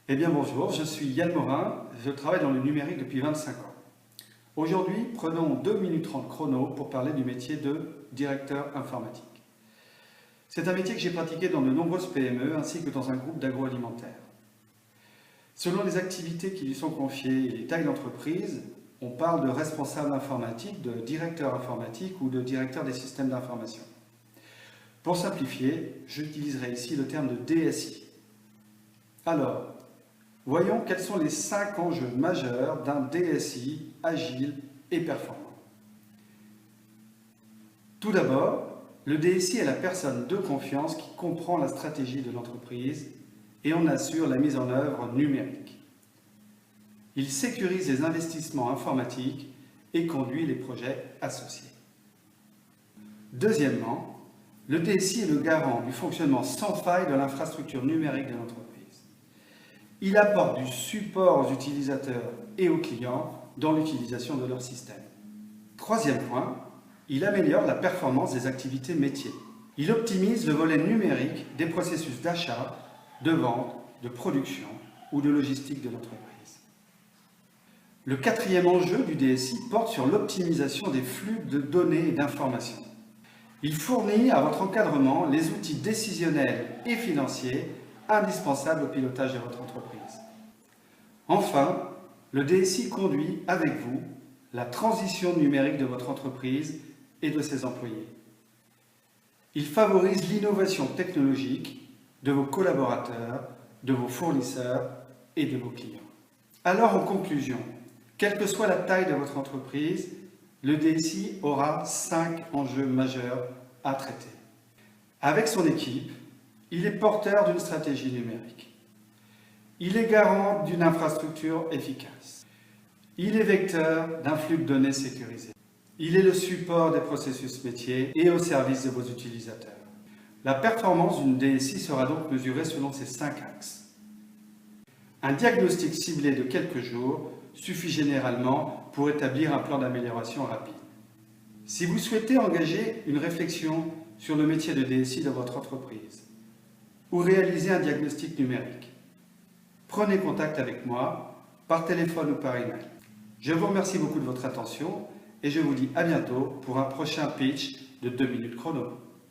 Eh bien bonjour, je suis Yann Morin, je travaille dans le numérique depuis 25 ans. Aujourd'hui, prenons 2 minutes 30 chrono pour parler du métier de directeur informatique. C'est un métier que j'ai pratiqué dans de nombreuses PME ainsi que dans un groupe d'agroalimentaire. Selon les activités qui lui sont confiées et les tailles d'entreprise, on parle de responsable informatique, de directeur informatique ou de directeur des systèmes d'information. Pour simplifier, j'utiliserai ici le terme de DSI. Alors, voyons quels sont les 5 enjeux majeurs d'un DSI agile et performant. Tout d'abord, le DSI est la personne de confiance qui comprend la stratégie de l'entreprise et en assure la mise en œuvre numérique. Il sécurise les investissements informatiques et conduit les projets associés. Deuxièmement, le DSI est le garant du fonctionnement sans faille de l'infrastructure numérique de l'entreprise. Il apporte du support aux utilisateurs et aux clients dans l'utilisation de leur système. Troisième point, il améliore la performance des activités métiers. Il optimise le volet numérique des processus d'achat, de vente, de production ou de logistique de l'entreprise. Le quatrième enjeu du DSI porte sur l'optimisation des flux de données et d'informations. Il fournit à votre encadrement les outils décisionnels et financiers indispensables au pilotage de votre entreprise. Enfin, le DSI conduit avec vous la transition numérique de votre entreprise et de ses employés. Il favorise l'innovation technologique de vos collaborateurs, de vos fournisseurs et de vos clients. Alors, en conclusion, quelle que soit la taille de votre entreprise, le DSI aura 5 enjeux majeurs à traiter. Avec son équipe, il est porteur d'une stratégie numérique. Il est garant d'une infrastructure efficace. Il est vecteur d'un flux de données sécurisé. Il est le support des processus métiers et au service de vos utilisateurs. La performance d'une DSI sera donc mesurée selon ces 5 axes. Un diagnostic ciblé de quelques jours suffit généralement pour établir un plan d'amélioration rapide. Si vous souhaitez engager une réflexion sur le métier de DSI de votre entreprise ou réaliser un diagnostic numérique, prenez contact avec moi par téléphone ou par email. Je vous remercie beaucoup de votre attention et je vous dis à bientôt pour un prochain pitch de 2 minutes chrono.